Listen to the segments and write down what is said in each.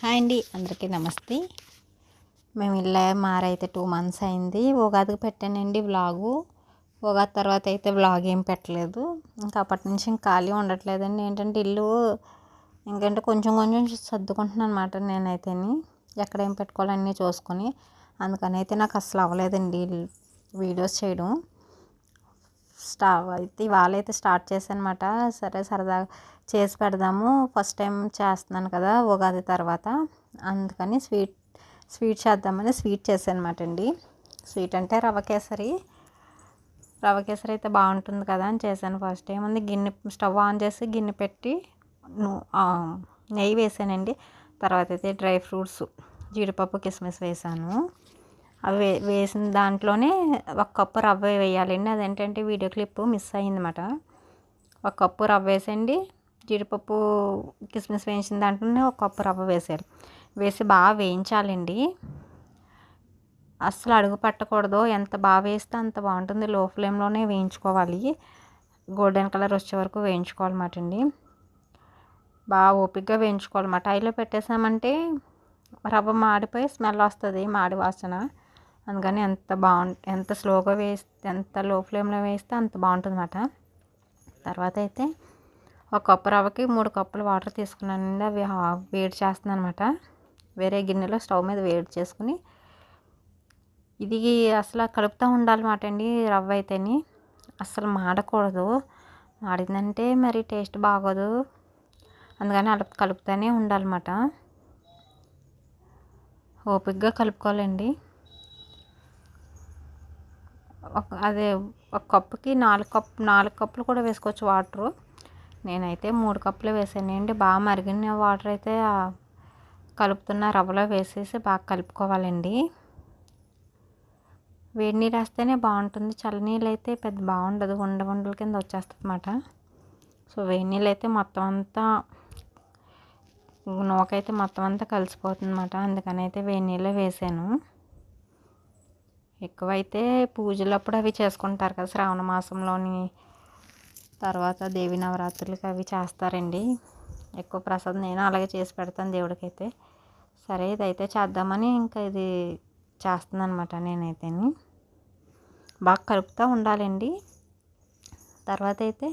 Hi అండి, అందరికీ నమస్తే. మేము ఇల్లు మారైతే 2 మంత్స్ అయింది. ఉగాదికి పెట్టానండి వ్లాగు. ఉగాది తర్వాత అయితే వ్లాగ్ ఏం పెట్టలేదు. ఇంకా అప్పటి నుంచి ఇంకా ఖాళీ ఉండట్లేదండి. ఏంటంటే ఇల్లు కొంచెం కొంచెం సర్దుకుంటున్నాను అనమాట. నేనైతేని ఎక్కడేం పెట్టుకోవాలన్నీ చూసుకొని, అందుకని అయితే నాకు అసలు అవ్వలేదండి వీడియోస్ చేయడం. ఇవాళ అయితే స్టార్ట్ చేశాను అనమాట. సరే సరదాగా చేసి పెడదాము, ఫస్ట్ టైం చేస్తున్నాను కదా ఉగాది తర్వాత, అందుకని స్వీట్ చేద్దామని స్వీట్ చేశాను అనమాట అండి. స్వీట్ అంటే రవ్వ కేసరి అయితే బాగుంటుంది కదా అని చేశాను. ఫస్ట్ టైం ఉంది, స్టవ్ ఆన్ చేసి గిన్నె పెట్టి నెయ్యి వేసానండి. తర్వాత అయితే డ్రై ఫ్రూట్స్, జీడిపప్పు, కిస్మిస్ వేసాను. అవి వేసిన దాంట్లోనే 1 కప్పు రవ్వ వేయాలండి. అదేంటంటే వీడియో క్లిప్ మిస్ అయ్యిందన్నమాట. 1 కప్పు రవ్వ వేసండి. జీడిపప్పు, కిస్మిస్ వేయించిన దాంట్లోనే 1 కప్పు రవ్వ వేసి బాగా వేయించాలండి. అస్సలు అడుగు పట్టకూడదు. ఎంత బాగా వేస్తే అంత బాగుంటుంది. లో ఫ్లేమ్లోనే వేయించుకోవాలి. గోల్డెన్ కలర్ వచ్చే వరకు వేయించుకోవాలన్నమాట అండి. బాగా ఓపికగా వేయించుకోవాలన్నమాట. హైలో పెట్టేసామంటే రవ్వ మాడిపోయి స్మెల్ వస్తుంది, మాడి వాసన. అందుకని ఎంత స్లోగా వేస్తే, ఎంత లో ఫ్లేమ్లో వేస్తే అంత బాగుంటుంది అన్నమాట. తర్వాత అయితే 1 కప్పు రవ్వకి 3 కప్పులు వాటర్ తీసుకున్నానండి. అవి వేడి చేస్తున్నాను అనమాట. వేరే గిన్నెలో స్టవ్ మీద వేడి చేసుకుని ఇది అసలు కలుపుతూ ఉండాలన్నమాట అండి. రవ్వ అయితేని అస్సలు మాడకూడదు. మాడిందంటే మరి టేస్ట్ బాగోదు. అందుకని అలా కలుపుతూనే ఉండాలన్నమాట. ఓపికగా కలుపుకోవాలండి. అదే 1 కప్పుకి 4 కప్పులు కూడా వేసుకోవచ్చు వాటరు. నేనైతే 3 కప్పులు వేసానండి. బాగా మరిగిన వాటర్ అయితే కలుపుతున్న రవ్వలో వేసేసి బాగా కలుపుకోవాలండి. వేడి నీళ్ళు వేస్తేనే బాగుంటుంది. చల్లనీళ్ళు అయితే పెద్ద బాగుండదు, ఉండల కింద వచ్చేస్తుంది అన్నమాట. సో వేడి నీళ్ళు అయితే మొత్తం అంతా నూకైతే మొత్తం అంతా కలిసిపోతుంది అన్నమాట. అందుకని అయితే వేడి నీళ్ళే వేసాను. ఎక్కువైతే పూజలప్పుడు అవి చేసుకుంటారు కదా, శ్రావణ మాసంలోని, తర్వాత దేవి నవరాత్రులకి అవి చేస్తారండి. ఎక్కువ ప్రసాదం నేను అలాగే చేసి పెడతాను దేవుడికైతే. సరే ఇదైతే చేద్దామని ఇంకా ఇది చేస్తున్నాను అనమాట. నేనైతేని బాగా కలుపుతూ ఉండాలండి. తర్వాత అయితే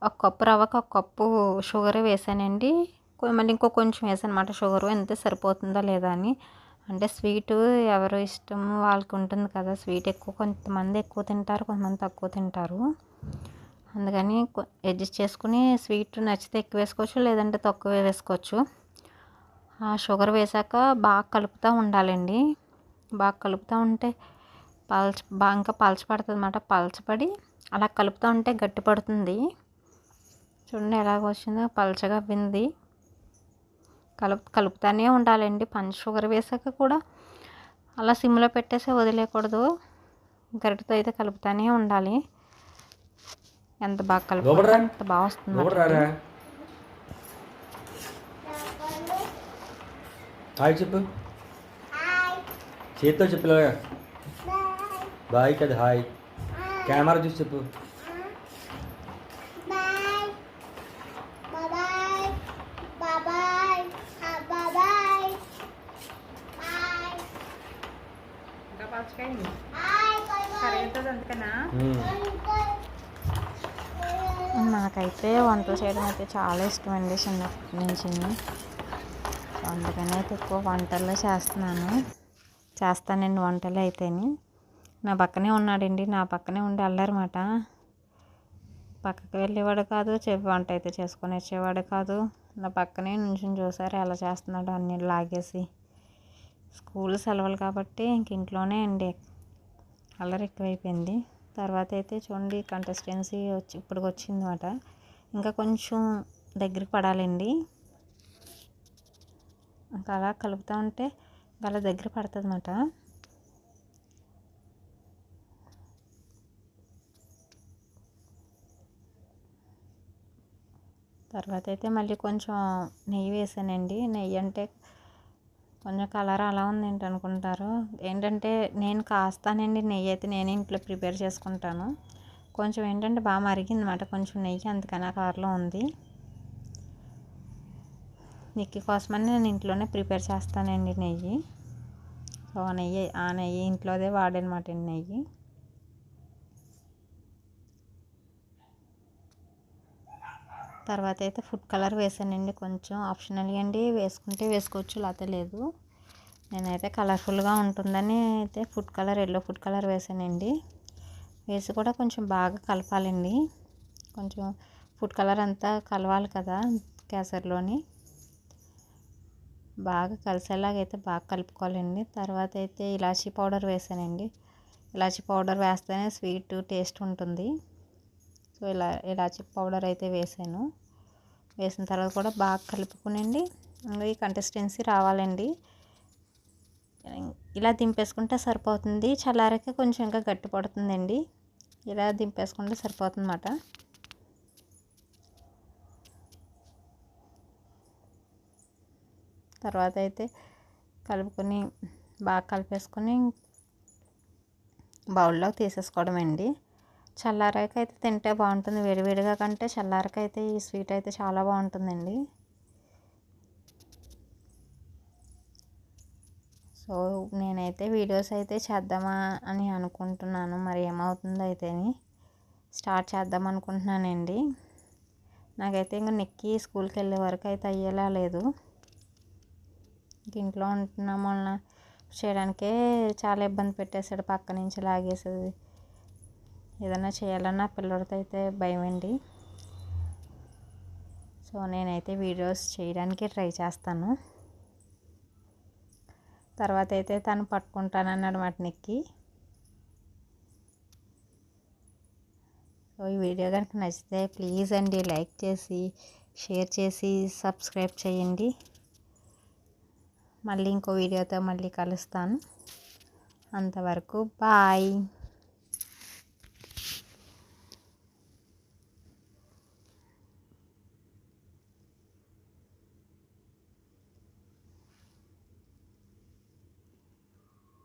1 కప్పు రవ్వకి 1 కప్పు షుగర్ వేసానండి. మళ్ళీ కొంచెం వేసాను అనమాట షుగరు. ఎంత సరిపోతుందో లేదా అని. అంటే స్వీటు ఎవరు ఇష్టం వాళ్ళకి ఉంటుంది కదా. స్వీట్ కొంతమంది ఎక్కువ తింటారు, కొంతమంది తక్కువ తింటారు. అందుకని అడ్జస్ట్ చేసుకుని స్వీట్ నచ్చితే ఎక్కువ వేసుకోవచ్చు, లేదంటే తక్కువ వేసుకోవచ్చు. షుగర్ వేసాక బాగా కలుపుతూ ఉండాలండి. బాగా కలుపుతూ ఉంటే ఇంకా పలచపడుతుంది అన్నమాట. పలచపడి అలా కలుపుతూ ఉంటే గట్టి పడుతుంది. చూడండి ఎలాగ వచ్చిందో, పలచగా అవ్వింది. కలుపుతూనే ఉండాలండి. పంచ షుగర్ వేసాక కూడా అలా సిమ్లో పెట్టేసి వదిలేయకూడదు. గరిటతో అయితే కలుపుతూనే ఉండాలి. ఎంత బాగా కలుపుకుంటే అంత బాగా వస్తుంది. హాయ్ చెప్పు, చేతితో చెప్పు. బాయ్ కదా, హాయ్. కెమెరా చూసి చెప్పు. నాకైతే వంటలు చేయడం అయితే చాలా ఇష్టం అండి, చిన్నప్పటి నుంచి. అందుకని అయితే ఎక్కువ వంటల్లో చేస్తానండి వంటలు అయితేని. నా పక్కనే ఉన్నాడండి, నా పక్కనే ఉండి అల్లరమాట. పక్కకి వెళ్ళేవాడు కాదు, వంట అయితే చేసుకొని వచ్చేవాడు కాదు. నా పక్కనే నుంచుని చూసారు ఎలా చేస్తున్నాడు, అన్నీ లాగేసి. స్కూల్ సెలవులు కాబట్టి ఇంక ఇంట్లోనే అండి, అల్లరి ఎక్కువైపోయింది. తర్వాత అయితే చూడండి కంటెస్టెన్సీ ఇప్పుడు వచ్చిందన్నమాట. ఇంకా కొంచెం దగ్గరికి పడాలండి. ఇంకా అలా కలుపుతూ ఉంటే వాళ్ళ దగ్గర పడుతుంది అన్నమాట. తర్వాత అయితే మళ్ళీ కొంచెం నెయ్యి వేసానండి. నెయ్యి అంటే కొంచెం కలర్ అలా ఉంది ఏంటి అనుకుంటారు. ఏంటంటే నేను కాస్తానండి నెయ్యి అయితే, నేనే ఇంట్లో ప్రిపేర్ చేసుకుంటాను. కొంచెం ఏంటంటే బాగా మరిగింది అన్నమాట కొంచెం నెయ్యి, అందుకని ఆ కలర్లో ఉంది. నిక్కి కోసమని నేను ఇంట్లోనే ప్రిపేర్ చేస్తానండి నెయ్యి. సో ఆ నెయ్యి ఇంట్లోదే వాడనమాట నెయ్యి. తర్వాత అయితే ఫుడ్ కలర్ వేసానండి, కొంచెం ఆప్షనల్ అండి, వేసుకుంటే వేసుకోవచ్చు లేకపోతే లేదు. నేనైతే కలర్ఫుల్గా ఉంటుందని అయితే ఎల్లో ఫుడ్ కలర్ వేసానండి. వేసి కూడా కొంచెం బాగా కలపాలండి. కొంచెం ఫుడ్ కలర్ అంతా కలవాలి కదా కేసరిలోని, బాగా కలిసేలాగైతే బాగా కలుపుకోవాలండి. తర్వాత అయితే ఇలాచీ పౌడర్ వేసానండి. ఇలాచీ పౌడర్ వేస్తేనే స్వీట్ టేస్ట్ ఉంటుంది. సో ఇలాచీ పౌడర్ అయితే వేసాను. వేసిన తర్వాత కూడా బాగా కలుపుకునండి. ఈ కన్సిస్టెన్సీ రావాలండి. ఇలా దింపేసుకుంటే సరిపోతుంది. చల్లారాక కొంచెం ఇంకా గట్టి పడుతుందండి. ఇలా దింపేసుకుంటే సరిపోతుంది అన్నమాట. తర్వాత అయితే కలుపుకొని బాగా కలిపేసుకొని బౌల్లో తీసేసుకోవడం అండి. చల్లారాక అయితే తింటే బాగుంటుంది, వేడివేడిగా కంటే చల్లారాక అయితే ఈ స్వీట్ అయితే చాలా బాగుంటుందండి. సో నేనైతే వీడియోస్ అయితే చేద్దామా అని అనుకుంటున్నాను, మరి ఏమవుతుందో అయితే స్టార్ట్ చేద్దాం అనుకుంటున్నానండి. నాకైతే ఇంకా నిక్కి స్కూల్కి వెళ్ళే వరకు అయితే అయ్యేలా లేదు. ఇంట్లో ఉంటున్నాం వలన చేయడానికే చాలా ఇబ్బంది పెట్టేశాడు, పక్క నుంచి లాగేసేది. ఏదైనా చేయాలన్నా పిల్లలతో అయితే భయం అండి. సో నేనైతే వీడియోస్ చేయడానికి ట్రై చేస్తాను. తర్వాత అయితే తను పట్టుకుంటానన్నాడు మాట నిక్కి. సో ఈ వీడియో కనుక నచ్చితే ప్లీజ్ అండి లైక్ చేసి షేర్ చేసి సబ్స్క్రైబ్ చేయండి. మళ్ళీ ఇంకో వీడియోతో మళ్ళీ కలుస్తాను. అంతవరకు బాయ్.